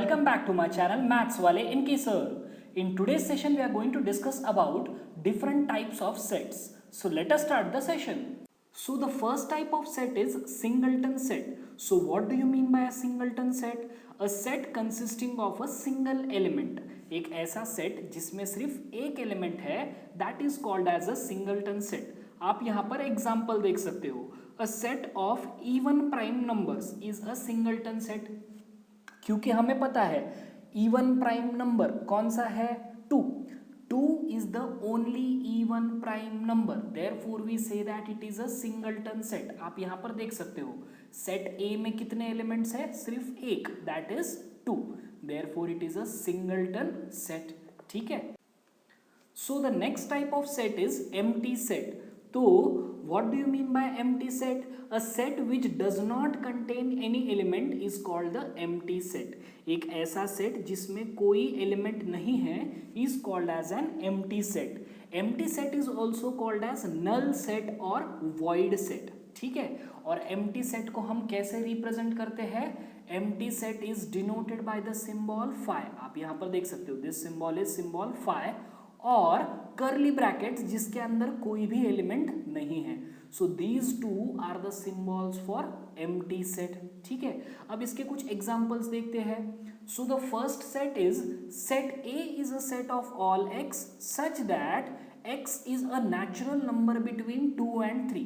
Welcome back to my channel Maths Wale Inki Sir. In today's session we are going to discuss about different types of sets. So let us start the session. So the first type of set is singleton set. So what do you mean by a singleton set? A set consisting of a single element. एक ऐसा set जिसमें सिर्फ एक element है, that is called as a singleton set. आप यहाँ पर example देख सकते हो. A set of even prime numbers is a singleton set. क्योंकि हमें पता है even prime number कौन सा है? 2. 2 is the only even prime number. Therefore we say that it is a singleton set. आप यहाँ पर देख सकते हो सेट A में कितने एलिमेंट्स है? सिर्फ एक, that is 2. Therefore it is a singleton set. ठीक है. So the next type of set is empty set. तो what do you mean by empty set? A set which does not contain any element is called the empty set. एक ऐसा set जिसमें कोई element नहीं है is called as an empty set. Empty set is also called as null set और void set. ठीक है. और empty set को हम कैसे रिप्रेजेंट करते हैं? Empty set is denoted by the symbol phi. आप यहाँ पर देख सकते हो this symbol is symbol phi और कर्ली ब्रैकेट्स जिसके अंदर कोई भी एलिमेंट नहीं है. So these two are the symbols for empty set. ठीक है. अब इसके कुछ एग्जांपल्स देखते हैं. So the first set is set A is a set of all x such that x is a natural number between 2 and 3.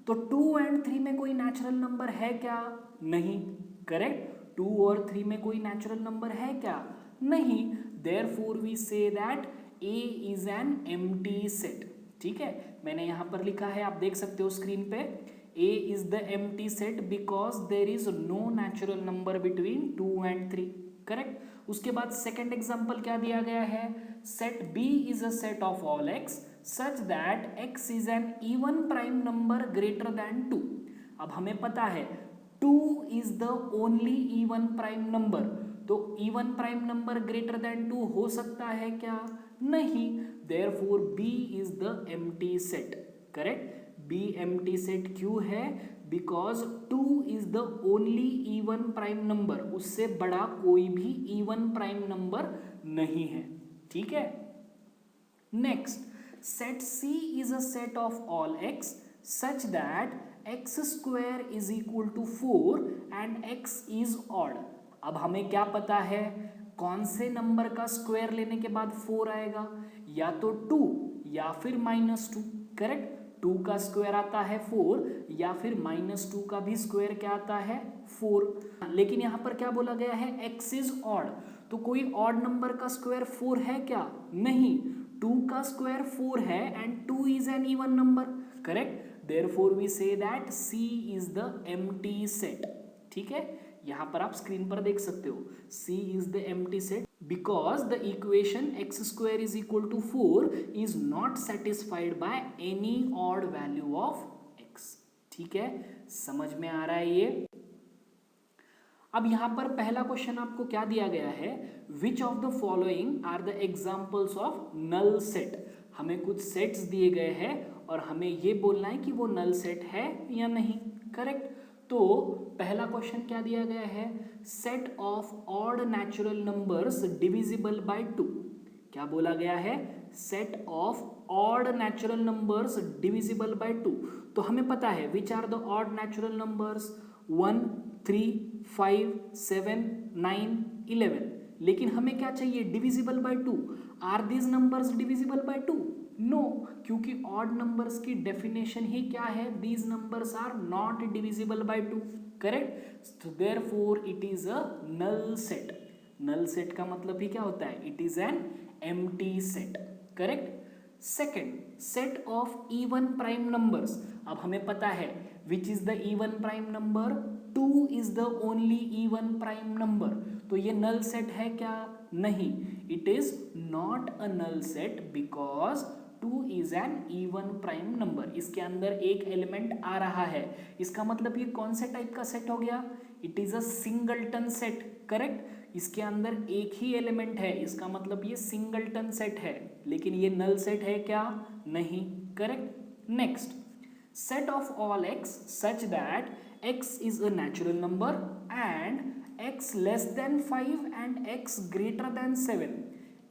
तो 2 and 3 में कोई नेचुरल नंबर है क्या? नहीं. करेक्ट. 2 और 3 में कोई नेचुरल नंबर है क्या? नहीं. Therefore we say that A is an empty set. ठीक है. मैंने यहाँ पर लिखा है, आप देख सकते हो स्क्रीन पे. A is the empty set because there is no natural number between 2 and 3. Correct. उसके बाद सेकेंड एग्जाम्पल क्या दिया गया है? Set B is a set of all x such that x is an even prime number greater than 2. अब हमें पता है 2 is the only even prime number. तो even prime number greater than 2 हो सकता है क्या? नहीं. Therefore B is the empty set. Correct? B empty set क्यों है? Because 2 is the only even prime number. उससे बड़ा कोई भी even prime number नहीं है. ठीक है. Next, set C is a set of all x such that x square is equal to 4 and x is odd. अब हमें क्या पता है कौन से नंबर का स्क्वायर लेने के बाद 4 आएगा? या तो 2 या फिर -2. करेक्ट. 2 का स्क्वायर आता है 4 या फिर -2 का भी स्क्वायर क्या आता है? 4. लेकिन यहाँ पर क्या बोला गया है? x is odd. तो कोई ऑड नंबर का स्क्वायर 4 है क्या? नहीं. 2 का स्क्वायर 4 है and 2 is an even number. Correct. Therefore we say that C is the empty set. ठीक है. यहाँ पर आप स्क्रीन पर देख सकते हो C is the empty set because the equation x square is equal to 4 is not satisfied by any odd value of x. ठीक है. समझ में आ रहा है ये? अब यहाँ पर पहला क्वेश्चन आपको क्या दिया गया है? Which of the following are the examples of null set? हमें कुछ सेट्स दिए गए हैं और हमें ये बोलना है कि वो नल सेट है या नहीं. करेक्ट. तो पहला क्वेश्चन क्या दिया गया है? Set of odd natural numbers divisible by 2. क्या बोला गया है? Set of odd natural numbers divisible by 2. तो हमें पता है which are the odd natural numbers? 1, 3, 5, 7, 9, 11. लेकिन हमें क्या चाहिए? Divisible by 2. Are these numbers divisible by 2? No. क्योंकि ऑड नंबर्स की डेफिनेशन ही क्या है? These numbers are not divisible by 2. Correct. तो therefore it is a null set. Null set का मतलब ही क्या होता है? It is an empty set. Correct. Second, set of even prime numbers. अब हमें पता है which is the even prime number? 2 is the only even prime number. तो ये नल सेट है क्या? नहीं. It is not a null set because 2 is an even prime number. इसके अंदर एक एलिमेंट आ रहा है. इसका मतलब ये कौन से टाइप का सेट हो गया? It is a singleton set. Correct. इसके अंदर एक ही एलिमेंट है, इसका मतलब ये सिंगलटन सेट है. लेकिन ये नल सेट है क्या? नहीं. Correct. Next, set of all x such that x is a natural number and x less than 5 and x greater than 7,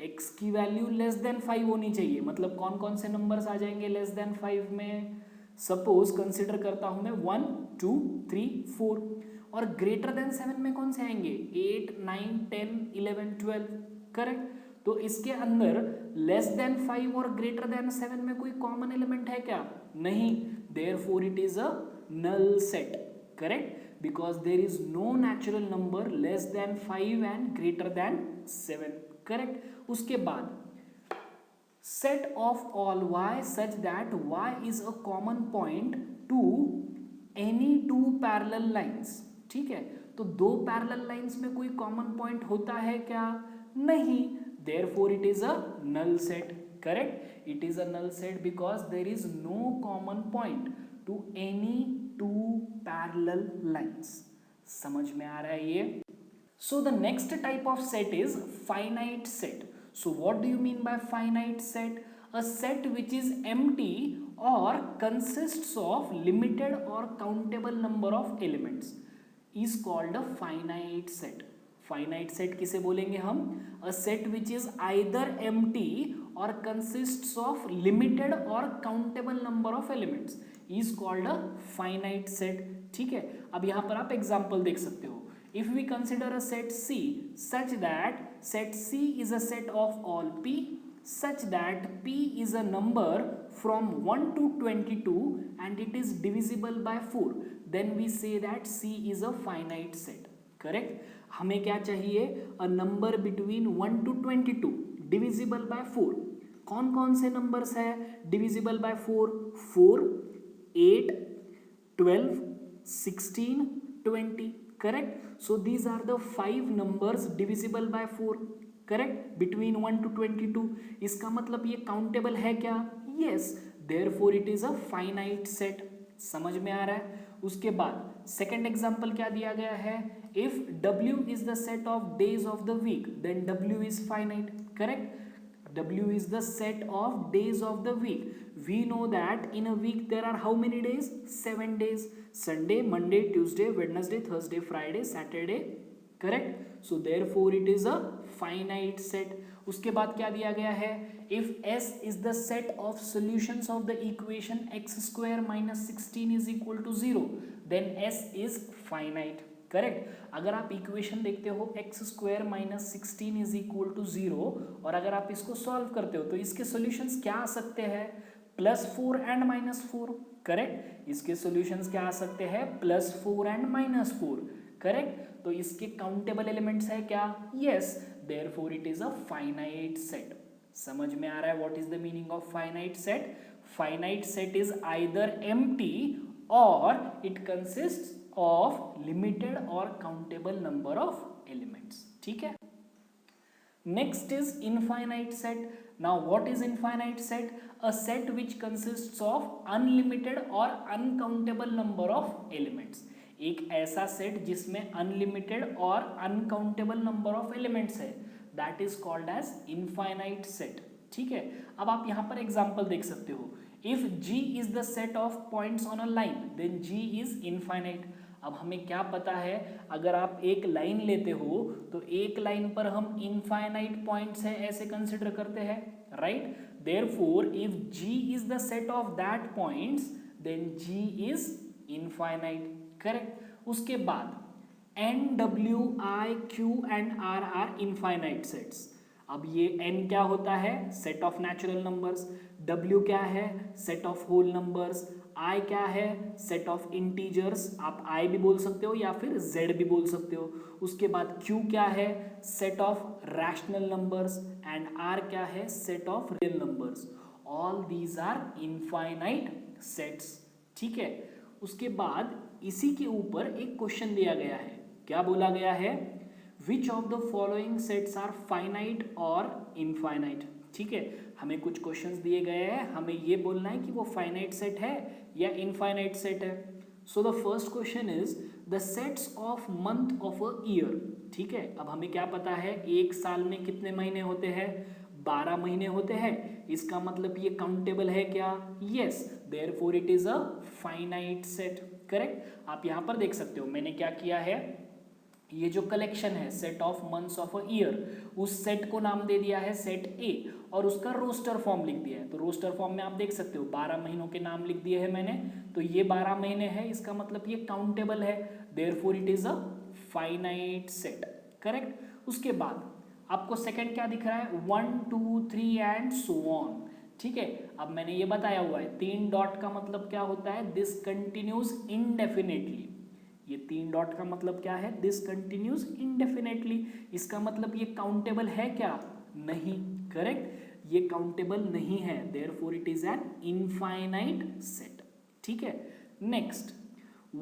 x की वैल्यू लेस देन 5 होनी चाहिए, मतलब कौन कौन से नंबर्स आ जाएंगे लेस देन 5 में, सपोज कंसिडर करता हूं मैं 1 2 3 4, और ग्रेटर देन 7 में कौन से आएंगे 8 9 10 11 12, करेक्ट। तो इसके अंदर लेस देन 5 और ग्रेटर देन 7 में कोई कॉमन एलिमेंट है क्या, नहीं, therefore it is a null set, correct, because there is no natural number less than 5 and greater than 7, correct। उसके बाद set of all y such that y is a common point to any two parallel lines, ठीक है, तो दो parallel lines में कोई common point होता है क्या, नहीं, therefore it is a null set, correct, it is a null set because there is no common point to any two parallel lines। समझ में आ रहा है ये। So the next type of set is finite set। So what do you mean by finite set? A set which is empty or consists of limited or countable number of elements is called a finite set। finite set किसे बोलेंगे हम, a set which is either empty or consists of limited or countable number of elements is called a finite set, ठीक है। अब यहाँ पर आप example देख सकते हो, if we consider a set C such that set C is a set of all P such that P is a number from 1 to 22 and it is divisible by 4, then we say that C is a finite set, correct। हमें क्या चाहिए, a number between 1 to 22 divisible by 4, कौन कौन से numbers है divisible by 4, 4 8 12 16 20, correct। So these are the 5 numbers divisible by 4, correct, between 1 to 22। इसका मतलब ये काउंटेबल है क्या, yes, therefore it is a finite set। समझ में आ रहा है। उसके बाद सेकेंड एग्जाम्पल क्या दिया गया है, if W is the set of days of the week then W is finite, correct, W is the set of days of the week। We know that in a week there are how many days, 7 days, Sunday, Monday, Tuesday, Wednesday, Thursday, Friday, Saturday, correct। So therefore it is a finite set। उसके बाद क्या दिया गया है, if S is the set of solutions of the equation x square minus 16 is equal to 0 then S is finite, correct. अगर आप equation देखते हो x square minus 16 is equal to 0 और अगर आप इसको सॉल्व करते हो तो इसके सॉल्यूशंस क्या आ सकते हैं, +4 एंड -4, करेक्ट। इसके सॉल्यूशंस क्या आ सकते हैं, +4 एंड -4, करेक्ट। तो इसके काउंटेबल एलिमेंट्स है क्या, yes, therefore it is a finite set. समझ में आ रहा है what is the meaning of finite set. Finite set is either empty और it consists of limited or countable number of elements, ठीक है। Next is infinite set। Now what is infinite set? A set which consists of unlimited or uncountable number of elements। एक ऐसा set जिसमें unlimited और uncountable number of elements है, that is called as infinite set, ठीक है। अब आप यहाँ पर एग्जाम्पल देख सकते हो, if G is the set of points on a line then G is infinite। अब हमें क्या पता है, अगर आप एक लाइन लेते हो तो एक लाइन पर हम इनफाइनाइट पॉइंट्स है ऐसे कंसिडर करते हैं, right. Therefore if G is the set of that points then G is infinite, correct. उसके बाद N W I Q and R are infinite sets. अब ये N क्या होता है, set of natural numbers, W क्या है, set of whole numbers, I क्या है, सेट ऑफ इंटीजर्स, आप I भी बोल सकते हो या फिर Z भी बोल सकते हो। उसके बाद Q क्या है, set of rational numbers and R क्या है, set of real numbers. All these are infinite sets, ठीक है। उसके बाद इसी के ऊपर एक क्वेश्चन दिया गया है, क्या बोला गया है, which of the following sets are finite और इनफाइनाइट, ठीक है। हमें कुछ क्वेश्चंस दिए गए हैं, हमें ये बोलना है कि वो फाइनाइट सेट है या इनफाइनाइट सेट है। So the first question is the sets of month of a year, ठीक है। अब हमें क्या पता है, एक साल में कितने महीने होते हैं, 12 महीने होते हैं। इसका मतलब ये काउंटेबल है क्या, yes, therefore it is a finite set, correct. आप यहाँ पर देख सकते हो मैंने क्या किया है, ये जो कलेक्शन है set of months of a year, उस सेट को नाम दे दिया है सेट ए और उसका रोस्टर फॉर्म लिख दिया है। तो रोस्टर फॉर्म में आप देख सकते हो 12 महीनों के नाम लिख दिए हैं मैंने। तो ये 12 महीने हैं, इसका मतलब ये काउंटेबल है, therefore it is a finite set. Correct. उसके बाद आपको सेकंड क्या दिख रहा है, 1 2 3 एंड सो ऑन। ठीक है, अब मैंने ये बताया हुआ है 3 डॉट का मतलब क्या होता है, दिस कंटिन्यूज इनडेफिनेटली। ये 3 डॉट का मतलब क्या है, दिस कंटिन्यूज इनडेफिनेटली। इसका मतलब ये काउंटेबल है क्या, नहीं। करेक्ट, ये काउंटेबल नहीं है, therefore it is an infinite set. ठीक है। Next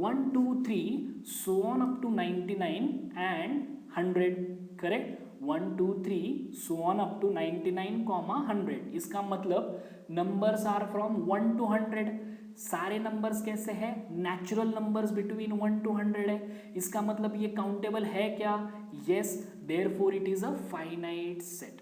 1 2 3 so on up to 99 and 100। Correct, 1 2 3 so on up to 99, 100। इसका मतलब नंबर्स आर फ्रॉम 1 to 100। सारे नंबर्स कैसे हैं, नेचुरल नंबर्स बिटवीन 1 to 100 है। इसका मतलब ये काउंटेबल है क्या, yes, therefore it is a finite set.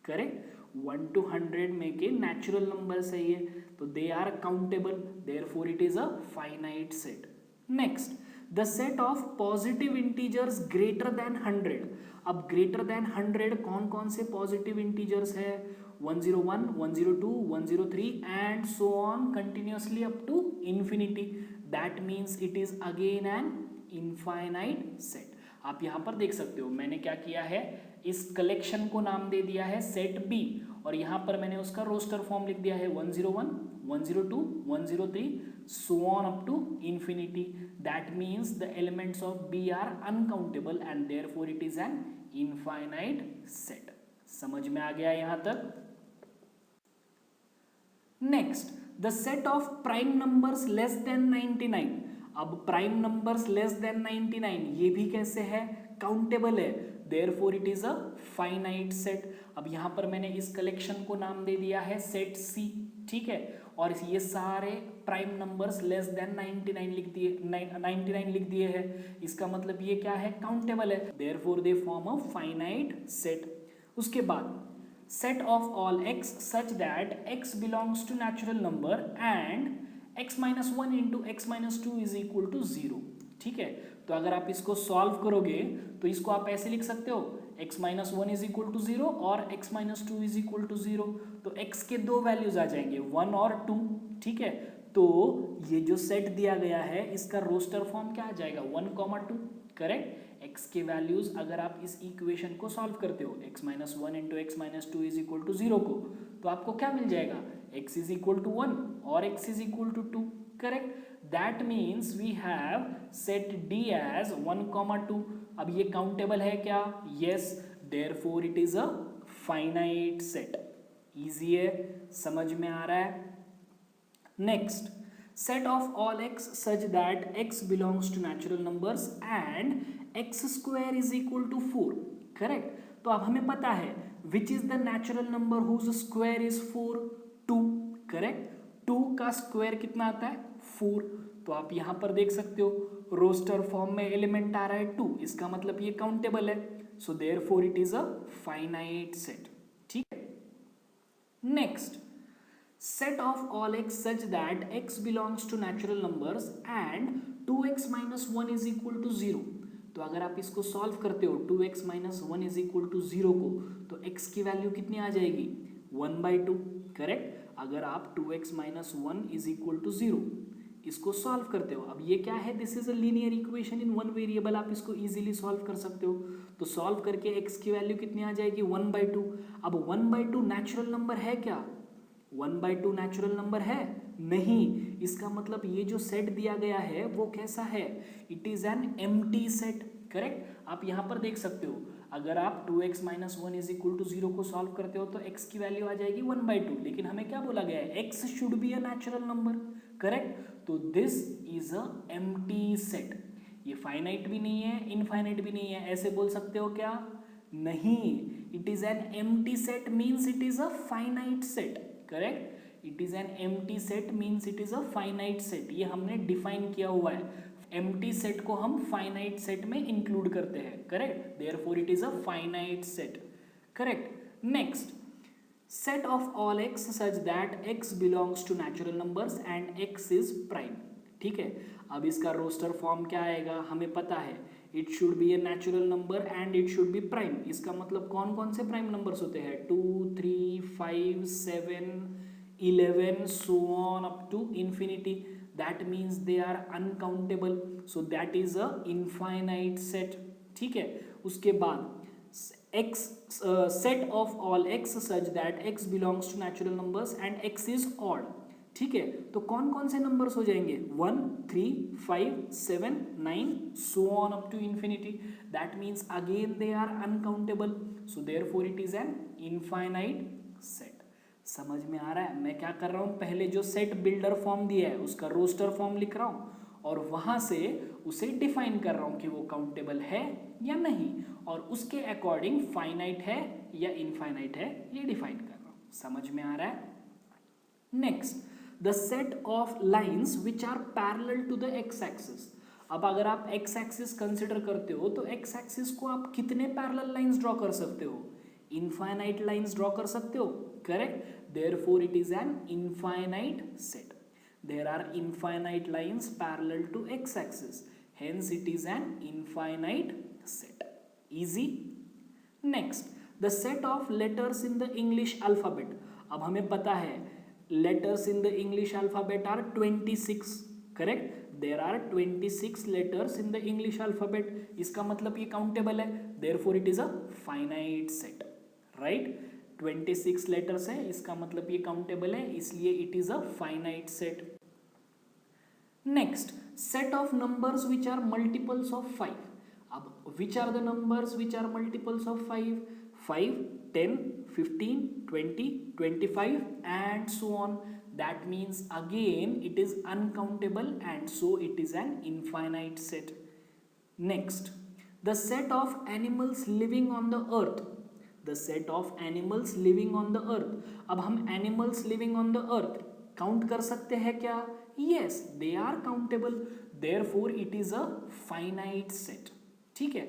Correct, 1 to 100 में के नेचुरल नंबर्स है ये, तो they are countable, therefore it is a finite set. Next, the set of positive integers greater than 100। अब ग्रेटर देन 100 कौन कौन से पॉजिटिव इंटीजर्स है, 101 102 103 and so on continuously up to infinity. That means it is again an infinite set. आप यहां पर देख सकते हो मैंने क्या किया है, इस कलेक्शन को नाम दे दिया है सेट बी और यहां पर मैंने उसका रोस्टर फॉर्म लिख दिया है 101 102 103 so on up to infinity. That means the elements of B are uncountable and therefore it is an infinite set. समझ में आ गया यहां तक। Next, the set of prime numbers less than 99। अब प्राइम नंबर्स लेस देन 99 ये भी कैसे है, काउंटेबल है, therefore it is a finite set. अब यहां पर मैंने इस कलेक्शन को नाम दे दिया है सेट सी। ठीक है, और ये सारे प्राइम नंबर्स लेस देन 99 लिख दिए, 99 लिख दिए हैं। इसका मतलब ये क्या है, काउंटेबल है, therefore they form a finite set. उसके बाद set of all x such that x belongs to natural number and x minus 1 into x minus 2 is equal to 0। ठीक है, तो अगर आप इसको सॉल्व करोगे तो इसको आप ऐसे लिख सकते हो, x minus 1 is equal to 0 और x minus 2 is equal to 0। तो x के दो वैल्यूज आ जाएंगे 1 और 2। ठीक है, तो ये जो सेट दिया गया है इसका रोस्टर फॉर्म क्या आ जाएगा, 1, 2। करेक्ट, x के वैल्यूज अगर आप इस इक्वेशन को सॉल्व करते हो x minus 1 into x minus 2 is equal to 0 को, तो आपको क्या मिल जाएगा, x इज इक्वल टू 1 और x is equal to 2। Correct, that means we have set d as 1, 2। अब ये काउंटेबल है क्या, yes, therefore it is a finite set. Easy है, समझ में आ रहा है। Next, set of all x such that x belongs to natural numbers and x square is equal to 4। Correct, तो अब हमें पता है which is the natural number whose square is 4, 2। Correct, 2 का स्क्वायर कितना आता है, 4। तो आप यहां पर देख सकते हो रोस्टर फॉर्म में एलिमेंट आ रहा है 2, इसका मतलब ये काउंटेबल है, so therefore it is a finite set. ठीक है। Next, set of all x such that x belongs to natural numbers and 2x minus 1 is equal to 0। तो अगर आप इसको सॉल्व करते हो 2x minus 1 is equal to 0 को, तो x की वैल्यू कितनी आ जाएगी, 1/2। करेक्ट, अगर आप 2x minus 1 is equal to 0 इसको सॉल्व करते हो, अब ये क्या है, this is a linear equation in one variable, आप इसको इजीली सॉल्व कर सकते हो। तो सॉल्व करके x की वैल्यू कितनी आ जाएगी, 1/2। अब 1/2 नेचुरल नंबर है क्या, 1/2 नेचुरल नंबर है नहीं। इसका मतलब ये जो सेट दिया गया है वो कैसा है, it is an empty set. Correct, आप यहां पर देख सकते हो अगर आप 2x minus 1 is equal to 0 को सॉल्व करते हो तो x की वैल्यू आ जाएगी 1/2, लेकिन हमें क्या बोला गया है, x should be a natural number. Correct, तो this is a empty set. ये फाइनाइट भी नहीं है, इनफाइनाइट भी नहीं है, ऐसे बोल सकते हो क्या, नहीं, it is an empty set means it is a finite set. Correct, it is an empty set means it is a finite set, ये हमने डिफाइन किया हुआ है। एम्प्टी सेट को हम फाइनाइट सेट में इंक्लूड करते हैं। Correct, therefore it is a finite set. Correct. Next, set of all x such that x belongs to natural numbers and x is prime. ठीक है, अब इसका रोस्टर फॉर्म क्या आएगा, हमें पता है it should be a natural number and it should be prime. इसका मतलब कौन कौन से प्राइम नंबर्स होते हैं? 2, 3, 5, 7, 11 so on up to infinity. That means they are uncountable, so that is a infinite set। ठीक है, उसके बाद x set of all x such that x belongs to natural numbers and x is odd। ठीक है, तो कौन कौन से नंबर्स हो जाएंगे? 1, 3, 5, 7, 9 so on up to infinity। that means again they are uncountable, so therefore it is an infinite set। समझ में आ रहा है मैं क्या कर रहा हूँ? पहले जो सेट बिल्डर फॉर्म दिया है उसका रोस्टर फॉर्म लिख रहा हूँ और वहां से उसे डिफाइन कर रहा हूँ कि वो काउंटेबल है या नहीं, और उसके अकॉर्डिंग फाइनाइट है या इनफाइनाइट है ये डिफाइन कर रहा हूँ। समझ में आ रहा है? Next, the set of lines which are parallel to the x axis. अब अगर आप एक्स एक्सिस कंसिडर करते हो तो एक्स एक्सिस को आप कितने पैरेलल लाइंस ड्रॉ कर सकते हो? इनफाइनाइट लाइंस ड्रॉ कर सकते हो, correct? Therefore it is an infinite set. There are infinite lines parallel to x-axis, hence it is an infinite set। Easy? Next, the set of letters in the English alphabet। अब हमें पता है letters in the English alphabet are 26, correct? There are 26 letters in the English alphabet। इसका मतलब ये countable है, therefore it is a finite set, right? 26 letters है, इसका मतलब ये countable है, इसलिए it is a finite set। Next, set of numbers which are multiples of 5। अब which are the numbers which are multiples of 5? 5, 10, 15, 20, 25 and so on। That means again it is uncountable and so it is an infinite set। Next, the set of animals living on the earth। The set of animals living on the earth। अब हम animals living on the earth count कर सकते हैं क्या? Yes, they are countable, therefore it is a finite set। ठीक है,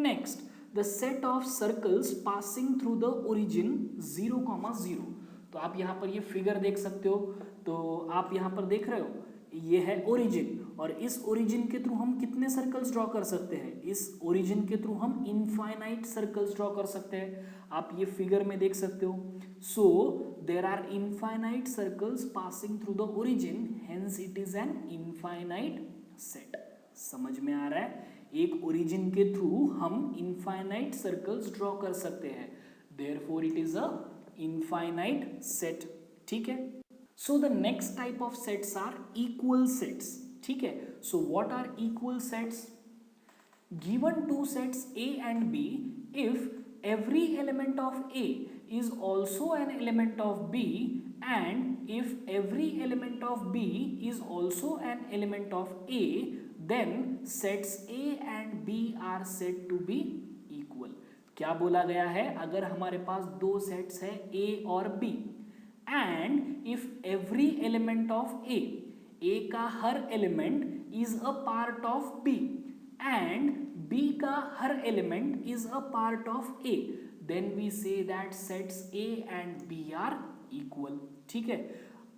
next, the set of circles passing through the origin 0, 0। तो आप यहाँ पर ये फिगर देख सकते हो, तो आप यहाँ पर देख रहे हो ये है ओरिजिन, और इस ओरिजिन के थ्रू हम कितने सर्कल्स ड्रॉ कर सकते हैं? इस ओरिजिन के थ्रू हम इनफाइनाइट सर्कल्स ड्रॉ कर सकते हैं, आप ये फिगर में देख सकते हो। So there are infinite circles passing through the origin, hence it is an infinite set. समझ में आ रहा है? एक ओरिजिन के थ्रू हम इनफाइनाइट सर्कल्स ड्रॉ कर सकते हैं, therefore it is a infinite set. ठीक है, so the next type of sets are equal sets। ठीक है, so what are equal sets? Given two sets A and B, if every element of A is also an element of B and if every element of B is also an element of A, then sets A and B are said to be equal। क्या बोला गया है? अगर हमारे पास दो sets है A और B and if every element of A का हर element is a part of B and B का हर element is a part of A, then we say that sets A and B are equal। ठीक है,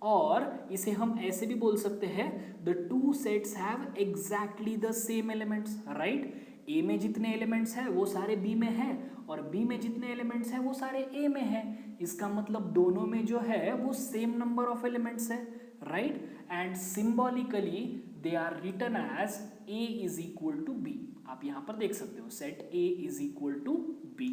और इसे हम ऐसे भी बोल सकते हैं the two sets have exactly the same elements, right? A में जितने एलिमेंट्स हैं वो सारे B में हैं और B में जितने एलिमेंट्स हैं वो सारे A में हैं। इसका मतलब दोनों में जो है वो सेम नंबर ऑफ एलिमेंट्स है, right? And symbolically they are written as A is equal to B। आप यहाँ पर देख सकते हो set A is equal to B।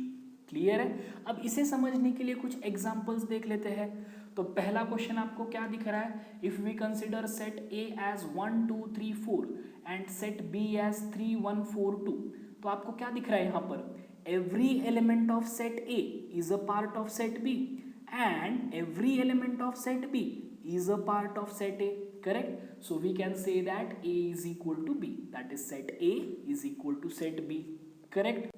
Clear है? अब इसे समझने के लिए कुछ एग्जाम्पल्स देख लेते हैं। तो पहला क्वेश्चन आपको क्या दिख रहा है? If we consider set A as 1, 2, 3, 4 and set B as 3, 1, 4, 2, तो आपको क्या दिख रहा है यहाँ पर? Every element of set A is a part of set B and every element of set B is a part of set A, correct? So we can say that A is equal to B, that is set A is equal to set B, correct?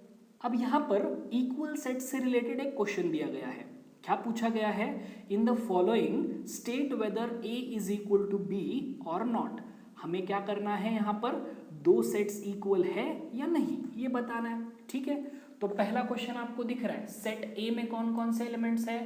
अब यहाँ पर equal set से related एक question दिया गया है। क्या पूछा गया है? In the following state whether A is equal to B or not। हमें क्या करना है यहाँ पर? दो सेट्स इक्वल है या नहीं ये बताना है। ठीक है, तो पहला क्वेश्चन आपको दिख रहा है सेट A में कौन कौन से एलिमेंट्स है?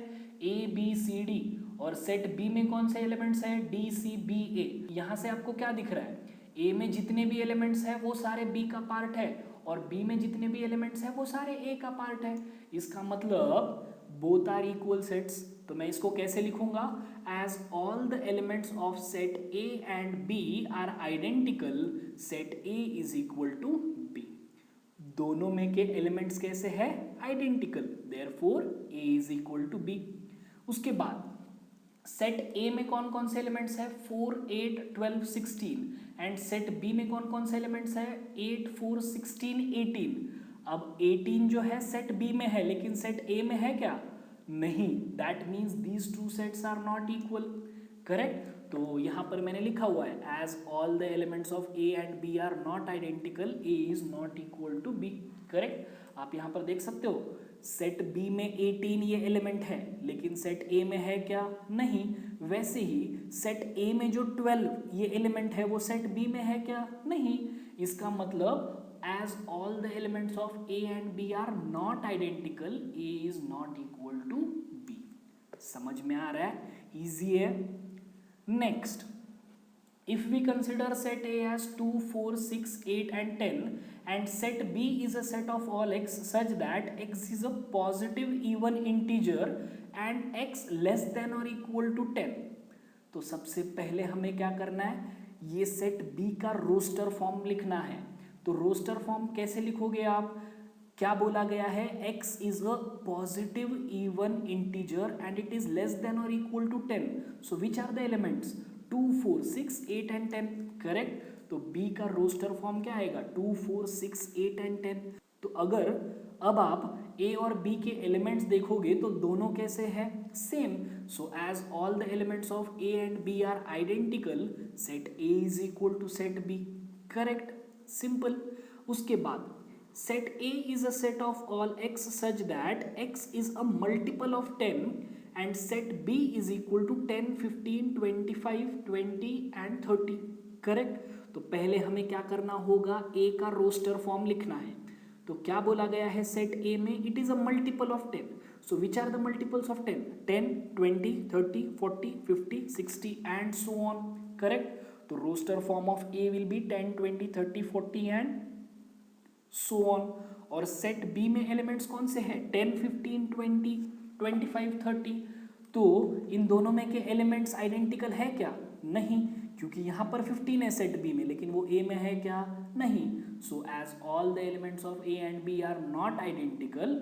A B C D, और सेट B में कौन से एलिमेंट्स है? D C B A। यहाँ से आपको क्या दिख रहा है? A में जितने भी एलिमेंट्स है वो सारे B का पार्ट है और बी में जितने भी एलिमेंट्स हैं वो सारे ए का पार्ट है। इसका मतलब बोथ आर इक्वल सेट्स। तो मैं इसको कैसे लिखूंगा? As all the elements of set A and B are identical, set A is equal to B. दोनों में के एलिमेंट्स कैसे हैं? Identical, therefore A is equal to B. उसके बाद सेट ए में कौन कौन से एलिमेंट्स है? 4, 8, 12, 16 एंड सेट बी में कौन कौन से एलिमेंट्स है? 8, 4, 16, 18। अब 18 जो है सेट बी में है लेकिन सेट ए में है क्या? नहीं। That means these two sets are not equal. Correct. तो यहां पर मैंने लिखा हुआ है as all the elements of A and B are not identical, A is not equal to B. Correct. आप यहां पर देख सकते हो सेट बी में 18 ये एलिमेंट है लेकिन सेट ए में है क्या? नहीं। वैसे ही सेट ए में जो 12 ये एलिमेंट है वो सेट बी में है क्या? नहीं। इसका मतलब as all the elements of A and B are not identical, A is not equal to B. समझ में आ रहा है? इजी है। Next, if we consider set A as 2, 4, 6, 8 and 10 and set B is a set of all x such that x is a positive even integer and x less than or equal to 10, तो सबसे पहले हमें क्या करना है? ये set B का roster form लिखना है। तो रोस्टर फॉर्म कैसे लिखोगे आप? क्या बोला गया है? x is a positive even integer and it is less than or equal to 10. So which are the elements? 2, 4, 6, 8 and 10. Correct. तो B का रोस्टर फॉर्म क्या आएगा? 2, 4, 6, 8 and 10। तो अगर अब आप A और B के एलिमेंट्स देखोगे तो दोनों कैसे हैं? Same. So as all the elements of A and B are identical, set A is equal to set B। Correct, simple. उसके बाद set A is a set of all x such that x is a multiple of 10 and set B is equal to 10, 15, 25, 20 and 30. Correct. तो पहले हमें क्या करना होगा? A का roster form लिखना है। तो क्या बोला गया है सेट A में? It is a multiple of 10. So which are the multiples of 10? 10, 20, 30, 40, 50, 60 and so on. Correct. तो roster form of A will be 10, 20, 30, 40 and so on. और सेट बी में एलिमेंट्स कौन से हैं? 10, 15, 20, 25, 30। तो इन दोनों में के एलिमेंट्स आइडेंटिकल है क्या? नहीं, क्योंकि यहाँ पर 15 है सेट बी में लेकिन वो ए में है क्या? नहीं। So as all the elements of A and B are not identical,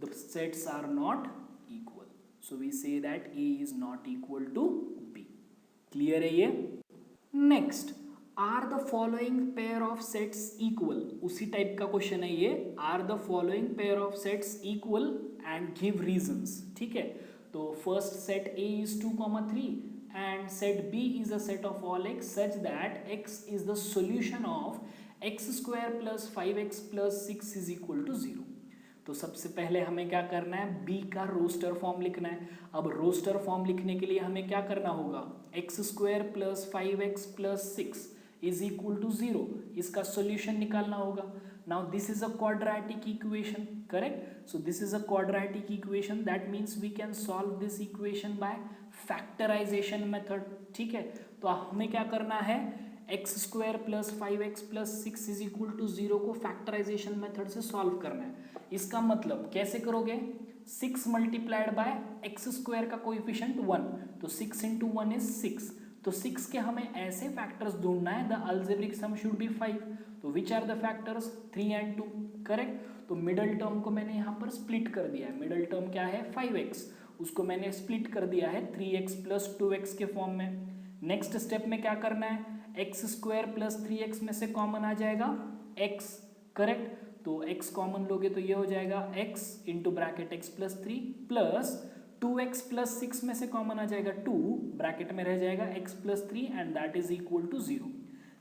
the sets are not equal, so we say that A is not equal to B. Clear है ये? Next, are the following pair of sets equal? उसी type का question है ये। Are the following pair of sets equal and give reasons. ठीक है। तो first set A is 2, 3 and set B is a set of all x such that x is the solution of x square plus 5x plus 6 is equal to 0. तो सबसे पहले हमें क्या करना है? B का रोस्टर फॉर्म लिखना है। अब रोस्टर फॉर्म लिखने के लिए हमें क्या करना होगा? x square plus 5x plus 6 is equal to 0, इसका सोल्यूशन निकालना होगा। Now this is a quadratic equation. Correct. So this is a quadratic equation, that means we can solve this equation by factorisation method. ठीक है। तो हमें क्या करना है? X square plus 5x plus 6 is equal to 0 को factorisation method से solve करना है। इसका मतलब कैसे करोगे? 6 मल्टीप्लाइड बाय एक्स स्क्वायर का कोएफिशिएंट 1, तो 6 इंटू 1 इज 6। तो 6 के हमें ऐसे फैक्टर्स ढूंढना है, the algebraic sum should be 5। तो which are the factors? 3 and 2। Correct. तो मिडल टर्म को मैंने यहाँ पर स्प्लिट कर दिया है। मिडल टर्म क्या है? 5x, उसको मैंने स्प्लिट कर दिया है 3x प्लस 2x के फॉर्म में। नेक्स्ट स्टेप में क्या करना है? एक्स स्क्वायर प्लस 3x में से कॉमन आ जाएगा x। करेक्ट। तो x कॉमन लोगे तो ये हो जाएगा x into bracket x plus 3 plus 2x plus 6 में से कॉमन आ जाएगा 2, ब्रैकेट में रह जाएगा x plus 3 and that is equal to 0।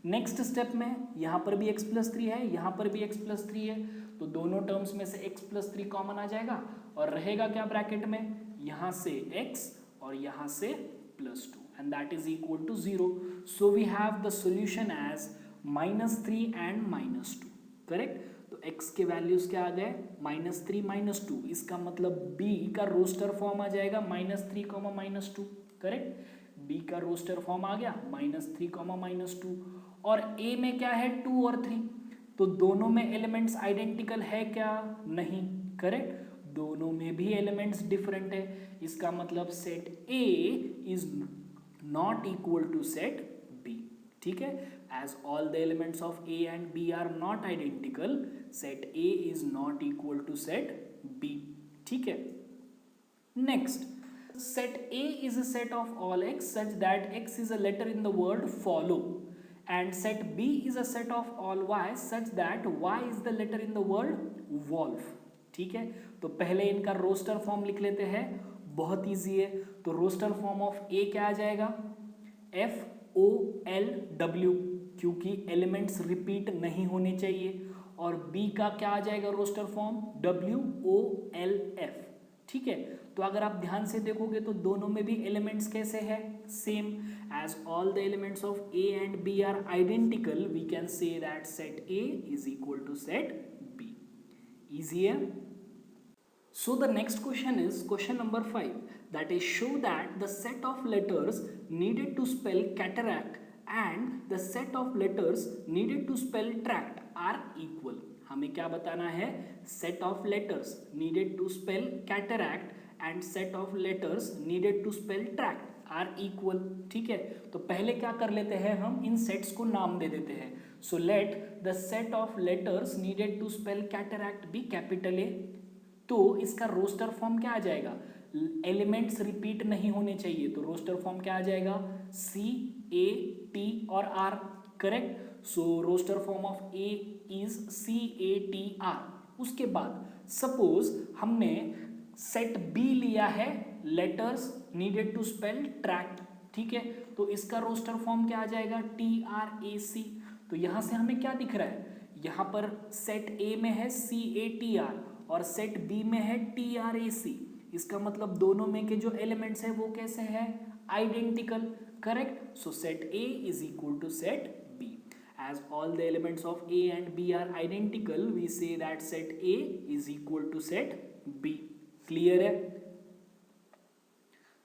Next step में यहाँ पर भी x प्लस 3 है, यहाँ पर भी x प्लस 3 है, तो दोनों टर्म्स में से x प्लस 3 कॉमन आ जाएगा और रहेगा क्या ब्रैकेट में? यहाँ से x और यहाँ से plus 2 and that is equal to 0। So we have the solution as -3 and -2। Correct. तो x के वैल्यूज क्या आ गए? -3 -2। इसका मतलब b का रोस्टर फॉर्म आ जाएगा -3, -2। करेक्ट। b का रोस्टर फॉर्म आ गया -3, -2। और a में क्या है? 2 और 3। तो दोनों में एलिमेंट्स आइडेंटिकल है क्या? नहीं, करेक्ट, दोनों में भी एलिमेंट्स डिफरेंट है। इसका मतलब set A is not equal to set B. ठीक है, as all the elements of A and B are not identical, set A is not equal to set B. ठीक है, next, set A is a set of all x such that x is a letter in the word follow, and set B is a set of all y such that y is the letter in the word wolf। ठीक है, तो पहले इनका roster form लिख लेते हैं, बहुत easy है। तो रोस्टर फॉर्म ऑफ A क्या आ जाएगा? FOLW, क्योंकि एलिमेंट्स रिपीट नहीं होने चाहिए। और B का क्या आ जाएगा रोस्टर फॉर्म? WOLF। ठीक है, तो अगर आप ध्यान से देखोगे तो दोनों में भी एलिमेंट्स कैसे हैं? Same. As all the elements of A and B are identical, we can say that set A is equal to set B. Easy है। So the next question is question number 5, that is show that the set of letters needed to spell cataract and the set of letters needed to spell tract are equal. हमें क्या बताना है? Set of letters needed to spell cataract and set of letters needed to spell tract are equal. ठीक है, तो पहले क्या कर लेते हैं, हम इन सेट्स को नाम दे देते हैं। So let the set of letters needed to spell cataract be capital A. तो इसका रोस्टर फॉर्म क्या आ जाएगा? एलिमेंट्स रिपीट नहीं होने चाहिए, तो रोस्टर फॉर्म क्या आ जाएगा? CAT और R, correct. So roster form of A is CATR। उसके बाद सपोज हमने सेट B लिया है, letters needed to spell tract. ठीक है, तो इसका रोस्टर फॉर्म क्या आ जाएगा? TRAC। तो यहां से हमें क्या दिख रहा है? यहां पर सेट A में है CATR और सेट B में है TRAC। इसका मतलब दोनों में के जो एलिमेंट्स है वो कैसे हैं? Identical, correct. So set A is equal to set B। As all the elements of A and B are identical, we say that set A is equal to set B। Clear है?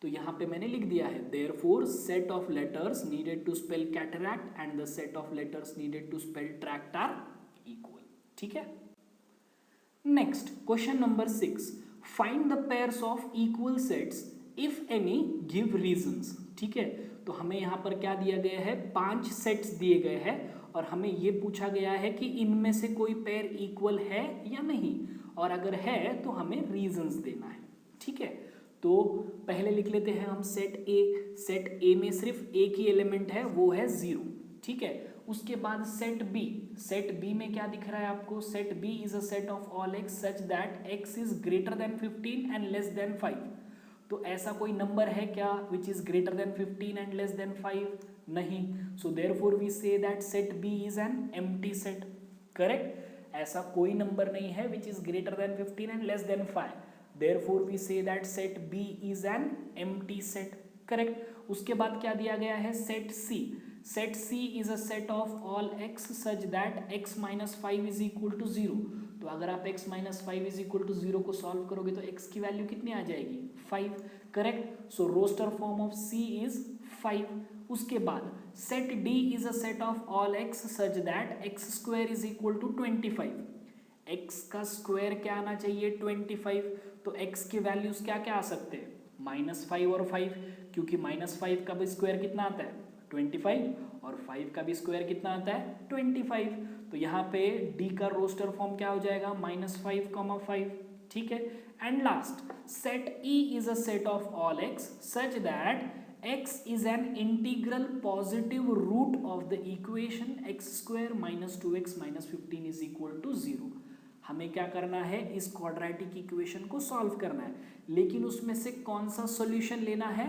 तो यहां पे मैंने लिख दिया है, therefore set of letters needed to spell cataract and the set of letters needed to spell tract are equal। ठीक है, next question number 6, find the pairs of equal sets if any give reasons. ठीक है, तो हमें यहाँ पर क्या दिया गया है? 5 सेट्स दिए गए हैं और हमें ये पूछा गया है कि इनमें से कोई पेयर इक्वल है या नहीं, और अगर है तो हमें रीजंस देना है। ठीक है, तो पहले लिख लेते हैं हम सेट ए। सेट ए में सिर्फ एक ही एलिमेंट है, वो है 0। ठीक है, उसके बाद सेट बी। सेट बी में क्या दिख रहा है आपको? Set B is a set of all x such that x is greater than 15 and less than 5। तो ऐसा कोई नंबर है क्या which is greater than 15 and less than 5? नहीं। So therefore we say that set B is an empty set, correct. ऐसा कोई number नहीं है which is greater than 15 and less than 5, therefore we say that set B is an empty set, correct. उसके बाद क्या दिया गया है? Set C. Set C is a set of all x such that x minus 5 is equal to 0। तो अगर आप x minus 5 is equal to 0 को सॉल्व करोगे तो x की वैल्यू कितनी आ जाएगी? 5, correct. So roster form of C is 5। उसके बाद set D is a set of all x such that x square is equal to 25। x का स्क्वायर क्या आना चाहिए? 25। तो x की वैल्यूज क्या क्या आ सकते हैं? -5 और 5, क्योंकि -5 का भी स्क्वायर कितना आता है? 25, और 5 का भी स्क्वायर कितना आता है? 25। तो यहाँ पे D का रोस्टर फॉर्म क्या हो जाएगा? -5, 5। ठीक है, and last set E is a set of all x such that x is an integral positive root of the equation x² - 2x - 15 is equal to 0। हमें क्या करना है? इस क्वाड्रेटिक इक्वेशन को सॉल्व करना है, लेकिन उसमें से कौन सा सॉल्यूशन लेना है?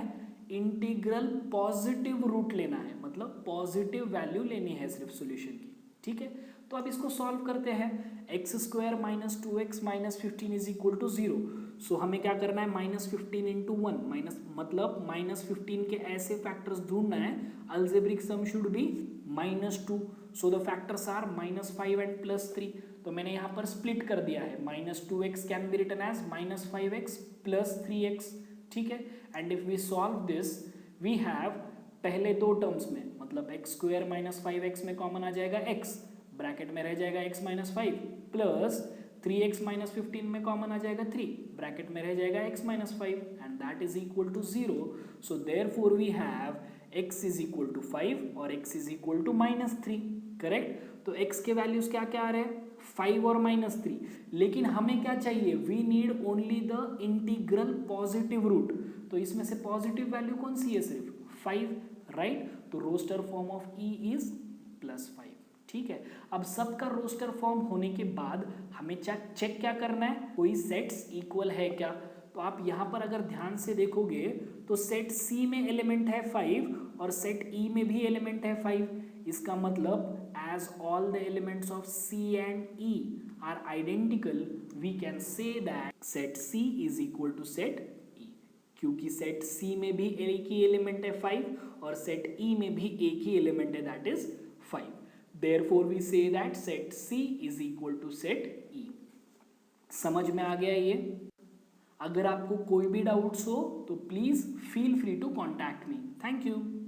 इंटीग्रल पॉजिटिव रूट लेना है, मतलब पॉजिटिव वैल्यू लेनी है सिर्फ सॉल्यूशन की। ठीक है, तो अब इसको सॉल्व करते हैं। x² - 2x - 15 is equal to 0। सो हमें क्या करना है? -15 × 1 मतलब -15 के ऐसे फैक्टर्स ढूंढना है। Algebraic sum should be -2। So the factors are -5 and +3। तो मैंने यहाँ पर स्प्लिट कर दिया है। -2x can be written as -5x + 3x। ठीक है, and if we solve this we have पहले दो टर्म्स में, मतलब x² - 5x में कॉमन आ जाएगा x, ब्रैकेट में रह जाएगा x minus 5 plus 3x minus 15 में कॉमन आ जाएगा 3, ब्रैकेट में रह जाएगा x minus 5 and that is equal to 0. So therefore we have x is equal to 5 और x is equal to minus 3. Correct. तो x के वैल्यूज क्या क्या आ रहे हैं, 5 और माइनस 3. लेकिन हमें क्या चाहिए, we need only the integral positive root. तो इसमें से पॉजिटिव वैल्यू कौन सी है, सिर्फ 5, राइट. तो roster form of e is +5. ठीक है. अब सबका रोस्टर फॉर्म होने के बाद हमें चेक क्या करना है, कोई सेट्स इक्वल है क्या. तो आप यहाँ पर अगर ध्यान से देखोगे तो सेट C में एलिमेंट है 5 और सेट E में भी एलिमेंट है 5. इसका मतलब as all the elements of C and E are identical we can say that set C is equal to set E. क्योंकि सेट C में भी एक ही एलिमेंट है 5 और सेट E में भी एक ही एलिमेंट है that is 5. Therefore we say that set C is equal to set E. समझ में आ गया ये. अगर आपको कोई भी डाउट्स हो तो please feel free to contact me. Thank you.